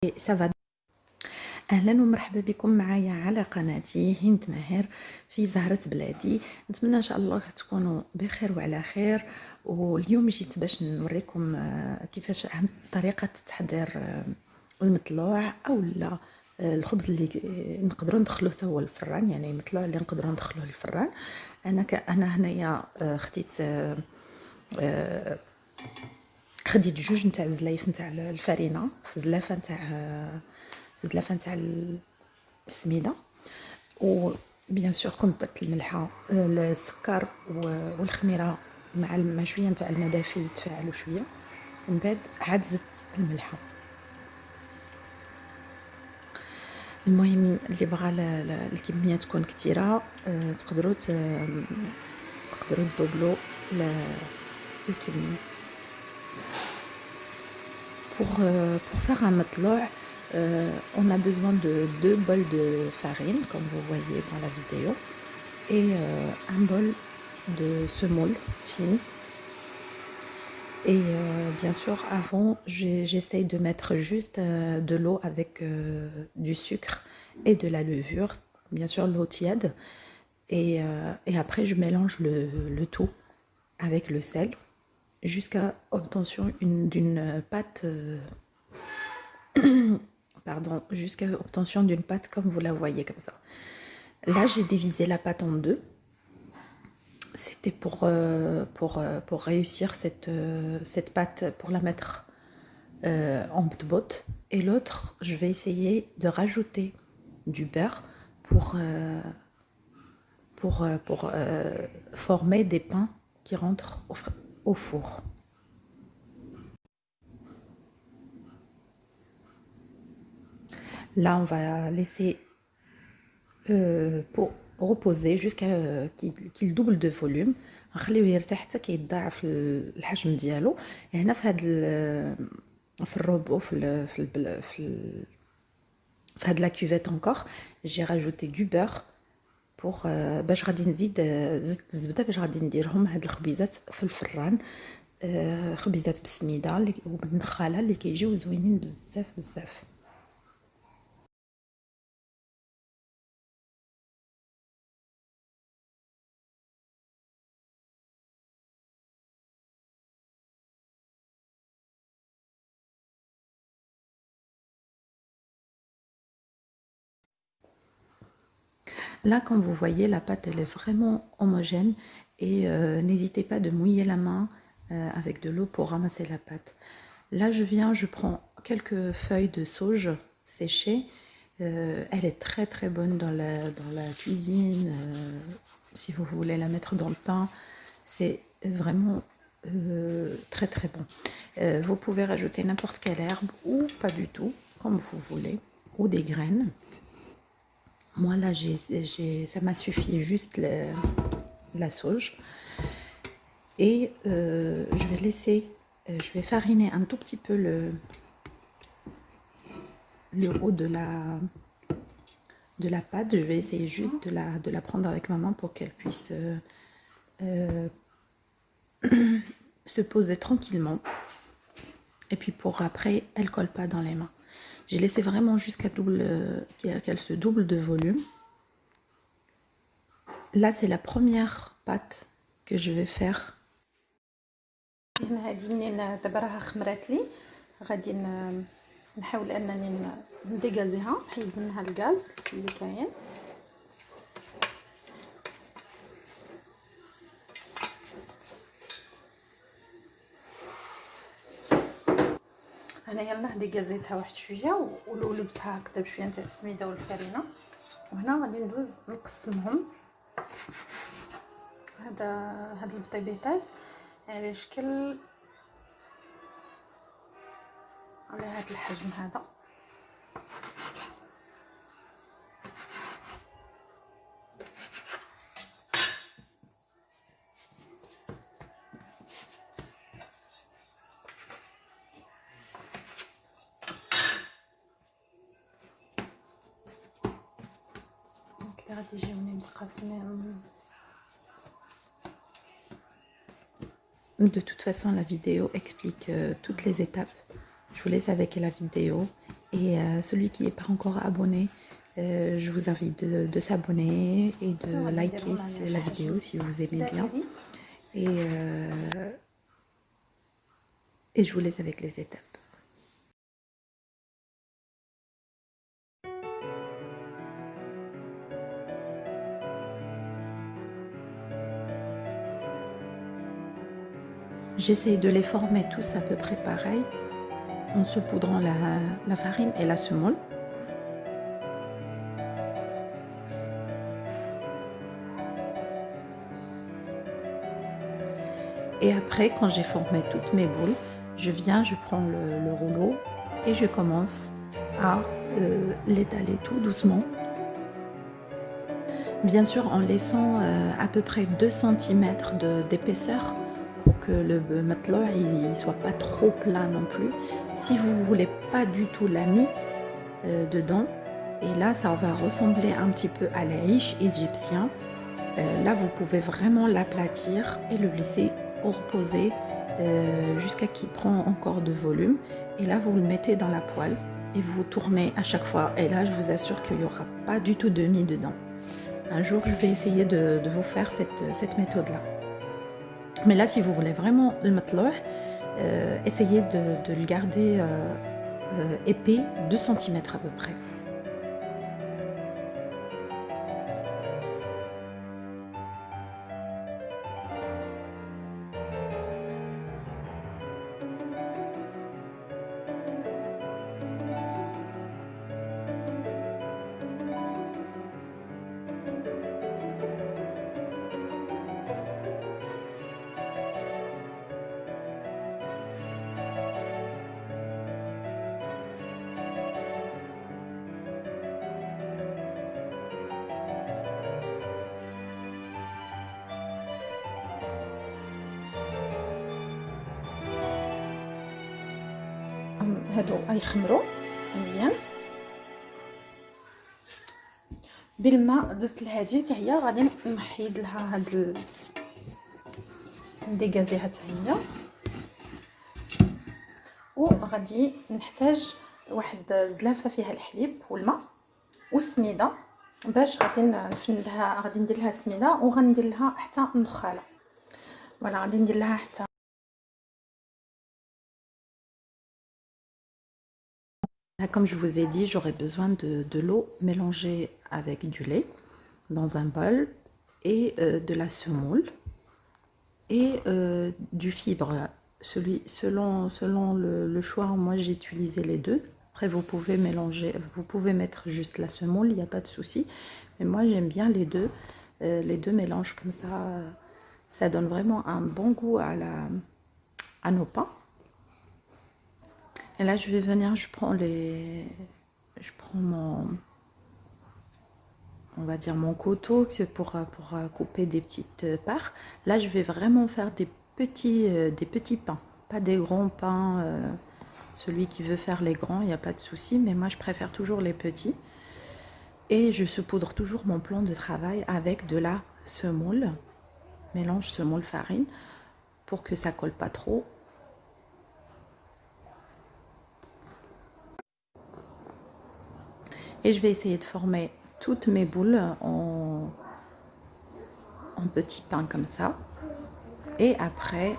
ça va. اهلا ومرحبا بكم معايا على قناتي هند ماهر في زهرة بلادي. نتمنى ان شاء الله تكونوا بخير وعلى خير. واليوم جيت باش نوريكم كيفاش اهم طريقة تحضير المطلوع او لا الخبز اللي نقدروا ندخلوه حتى هو الفران، يعني المطلوع اللي نقدروا ندخلوه للفران. انا هنايا خديت جوج نتاع الزلايف نتاع الفرينه في زلافه نتاع السميده، و بيان سور كنت درت الملحه السكر والخميره مع شويه نتاع الماء دافي يتفاعلوا شويه، ومن بعد عاد زدت الملحه. المهم اللي بغى الكميه تكون كثيره تقدروا تدوبلوا الكميه. Pour faire un matloc, on a besoin de 2 bols de farine, comme vous voyez dans la vidéo, et un bol de semoule fine. Et bien sûr, avant, j'essaye de mettre juste de l'eau avec du sucre et de la levure, bien sûr l'eau tiède. Et après, je mélange le tout avec le sel, jusqu'à obtention d'une pâte jusqu'à obtention d'une pâte comme vous la voyez comme ça. Là j'ai divisé la pâte en deux. C'était pour réussir cette pâte, pour la mettre en bot, et l'autre je vais essayer de rajouter du beurre pour former des pains qui rentrent au four. Là, on va laisser pour reposer jusqu'à qu'il double de volume. نخليوه يرتاح حتى كيتضاعف الحجم ديالو. هنا في في الروبو في هاد لا كوفيت encore j'ai rajouté du beurre pour باش غادي نزيد زدت الزبده باش غادي نديرهم هاد الخبيزات في الفران. خبيزات بالسميده وبالنخاله اللي كيجيو زوينين بزاف بزاف. Là, comme vous voyez, la pâte elle est vraiment homogène, et n'hésitez pas de mouiller la main avec de l'eau pour ramasser la pâte. Là, je prends quelques feuilles de sauge séchées. Elle est très très bonne dans la cuisine. Si vous voulez la mettre dans le pain, c'est vraiment très très bon. Vous pouvez rajouter n'importe quelle herbe ou pas du tout, comme vous voulez, ou des graines. Moi là, ça m'a suffi juste la sauge. Et je vais fariner un tout petit peu le haut de la pâte. Je vais essayer juste de la prendre avec ma main pour qu'elle puisse se poser tranquillement. Et puis pour après, elle colle pas dans les mains. J'ai laissé vraiment jusqu'à qu'elle se double de volume. Là, c'est la première pâte que je vais faire. هنا هذه منين دابا راها خمرات لي، غادي نحاول انني نديغازيها، نحيد منها الغاز اللي كاين. هنايا يلاه ديغازيتها واحد شويه ولولبتها هكذا بشويه نتاع السميده والفرينه. وهنا غادي ندوز نقسمهم. هاد البطيبيطات على شكل على هاد الحجم هذا. هكذا غادي يجيوني متقاسمين. De toute façon, la vidéo explique toutes les étapes. Je vous laisse avec la vidéo Et celui qui n'est pas encore abonné, je vous invite de s'abonner et de liker la vidéo si vous aimez bien. Et je vous laisse avec les étapes. J'essaye de les former tous à peu près pareil, en saupoudrant la farine et la semoule. Et après, quand j'ai formé toutes mes boules, je prends le rouleau et je commence à l'étaler tout doucement. Bien sûr, en laissant à peu près 2 cm d'épaisseur pour que le matelas ne soit pas trop plat non plus. Si vous ne voulez pas du tout la mie dedans, et là ça va ressembler un petit peu à l'aish égyptien, là vous pouvez vraiment l'aplatir et le laisser reposer jusqu'à qu'il prend encore de volume. Et là vous le mettez dans la poêle et vous tournez à chaque fois. Et là je vous assure qu'il n'y aura pas du tout de mie dedans. Un jour, je vais essayer de vous faire cette méthode-là. Mais là, si vous voulez vraiment le matlouh, essayez de le garder épais, 2 cm à peu près. هادو غيخمروا مزيان بالماء. دزت لهادي حتى هي غادي نحيد لها هاد نديكازيها حتى هي. وغادي نحتاج واحد الزلافه فيها الحليب والماء والسميده باش غادي نفندها. غادي ندير لها السميده وغندير لها حتى النخاله. فوالا غادي ندير لها حتى. Comme je vous ai dit, j'aurai besoin de l'eau mélangée avec du lait dans un bol et de la semoule et du fibre. Selon le choix, moi j'ai utilisé les deux. Après vous pouvez mélanger, vous pouvez mettre juste la semoule, il n'y a pas de souci. Mais moi j'aime bien les deux mélanges comme ça. Ça donne vraiment un bon goût à nos pains. Et là, je vais venir, je prends on va dire mon couteau pour couper des petites parts. Là, je vais vraiment faire des petits pains, pas des grands pains. Celui qui veut faire les grands, il n'y a pas de souci, mais moi, je préfère toujours les petits. Et je saupoudre toujours mon plan de travail avec de la semoule, mélange semoule-farine, pour que ça colle pas trop. Et je vais essayer de former toutes mes boules en petits pains comme ça. Et après,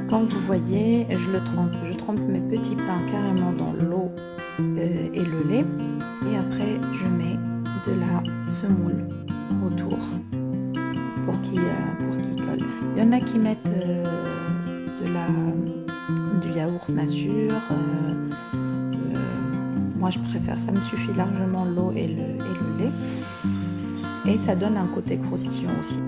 comme vous voyez, je trempe mes petits pains carrément dans l'eau et le lait. Et après, je mets de la semoule autour pour qu'il colle. Il y en a qui mettent du yaourt yogourt nature. Moi je préfère, ça me suffit largement l'eau et le lait. Et ça donne un côté croustillant aussi.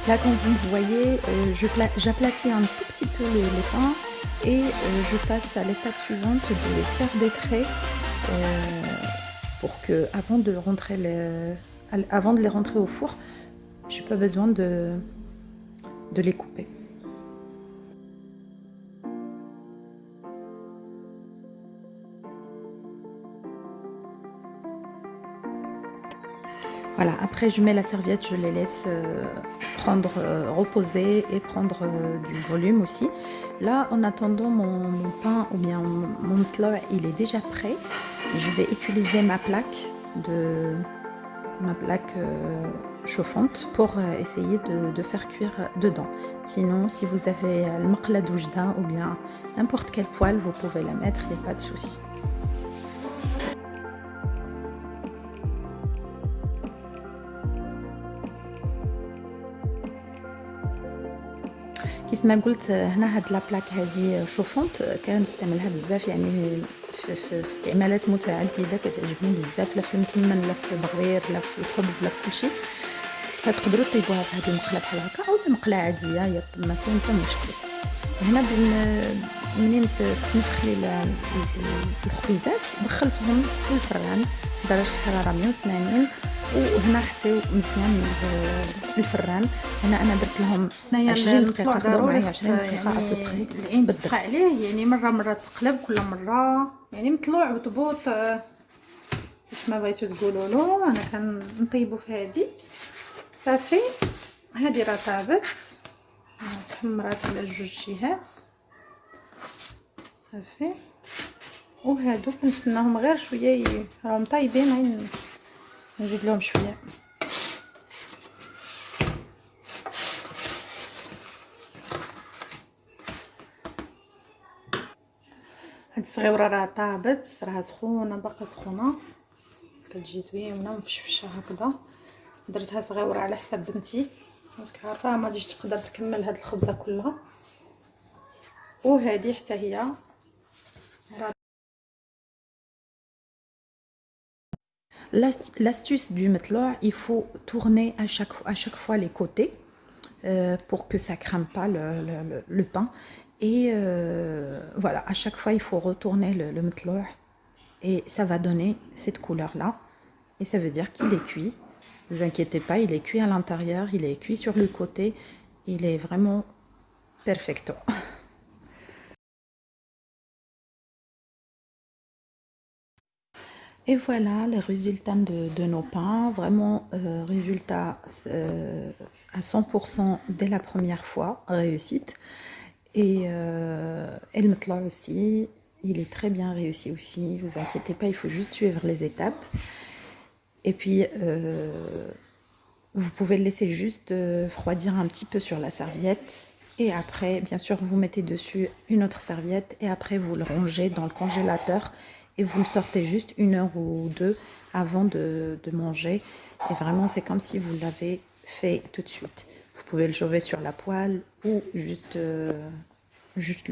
Là, comme vous voyez, j'aplatis un tout petit peu les pains et je passe à l'étape suivante de les faire décrer pour que, avant de les rentrer au four, j'ai pas besoin de les couper. Voilà, après je mets la serviette, je les laisse reposer et prendre du volume aussi. Là, en attendant mon pain ou bien mon mtloua, il est déjà prêt. Je vais utiliser ma plaque chauffante pour essayer de faire cuire dedans. Sinon, si vous avez le maqla d'oujda ou bien n'importe quelle poêle, vous pouvez la mettre, il n'y a pas de souci. كيف ما قلت هنا هاد لابلاك هذه شوفونت كنستعملها بزاف يعني في استعمالات متعدده كتعجبني بزاف لا في المسمن لا في البغير لا في الخبز لا في كلشي فتقدروا طيبوها في هذه المقله بحال هكا او مقله عاديه ما كاين حتى مشكل. هنا منين تنفخلي الخبيزات دخلتهم في الفران درجه حراره 180 وهنا حطيو مزيان الفران. هنا انا درت لهم 20 دقيقه خداو معايا 20 دقيقه ابوبري العين تبقى عليه يعني مره تقلب كل مره يعني مطلوع وطبوط باش ما بغيتو تقولوا له. انا كنطيبو في هذه صافي. هذه راه طابت تحمرات على جوج جهات صافي. وهادو كنستناهم غير شويه راهم طايبين نزيد لهم شويه. هاد الصغيوره راه طابت راه سخونه باقا سخونه كتجي زوينه مفشفشه هكذا. درتها صغيوره على حساب بنتي باسكو عارفه ما غاديش تقدر تكمل هاد الخبزه كلها. وهذه حتى هي L'astuce du mtloua, il faut tourner à chaque fois les côtés pour que ça crame pas le pain. Et voilà, à chaque fois il faut retourner le mtloua et ça va donner cette couleur là. Et ça veut dire qu'il est cuit. Ne vous inquiétez pas, il est cuit à l'intérieur, il est cuit sur le côté. Il est vraiment perfecto. Et voilà les résultats de nos pains, vraiment résultats à 100% dès la première fois, réussite. Et le matla aussi, il est très bien réussi aussi. Vous inquiétez pas, il faut juste suivre les étapes. Et puis, vous pouvez le laisser juste refroidir un petit peu sur la serviette. Et après, bien sûr, vous mettez dessus une autre serviette. Et après, vous le rangez dans le congélateur. Et vous le sortez juste 1 heure ou 2 avant de manger. Et vraiment, c'est comme si vous l'avez fait tout de suite. Vous pouvez le chauffer sur la poêle ou juste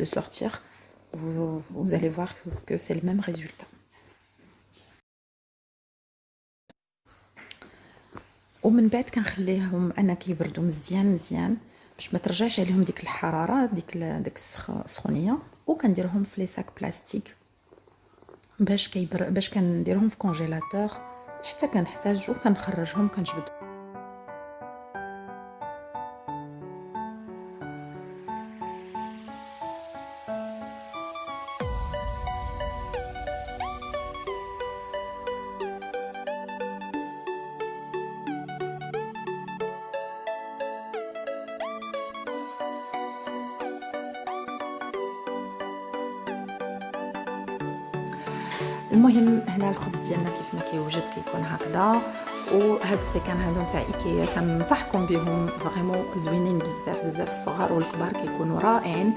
le sortir. Vous allez voir que c'est le même résultat. ومن بعد كنخليهم انا كيبردوا مزيان باش ما ترجعش عليهم ديك الحراره ديك السخونيه وكنديرهم في لي ساك بلاستيك باش كنديرهم في كونجيلاتور حتى كنحتاج وكنخرجهم كنجبد. المهم هنا الخبز ديالنا كيف ما كيوجد كيكون هكذا. وهاد السيكان هادو نتاع ايكيا كنصحكم بهم فريمون زوينين بزاف الصغار والكبار كيكونوا رائعين.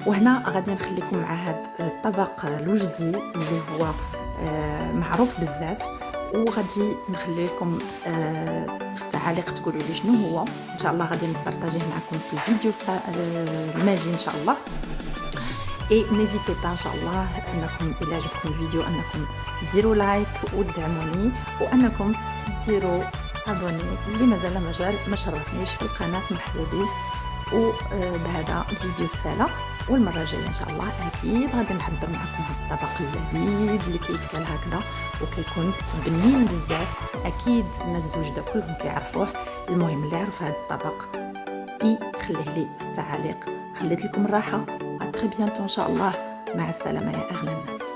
وهنا غادي نخليكم مع هاد الطبق الوجدي اللي هو معروف بزاف وغادي نخلي لكم في التعاليق تقولوا لي شنو هو. ان شاء الله غادي نبارطاجيه معكم في الفيديو الماجي ان شاء الله. Et n'hésitez pas inchallah انكم الى عجبكم الفيديو انكم ديروا لايك وتدعموني وانكم ديروا ابوني اللي مازال ما شرفنيش في القناه مرحبا به. وبهذا الفيديو تسالى والمره الجايه ان شاء الله اكيد غادي نحضر معكم هذا الطبق اللذيذ اللي كيتكال هكذا وكيكون بنين بزاف. اكيد الناس دوجده كلهم كيعرفوه. المهم اللي يعرف هذا الطبق يخليه لي في التعاليق. خليت لكم الراحه. très bientôt ان شاء الله. مع السلامه يا اغلى الناس.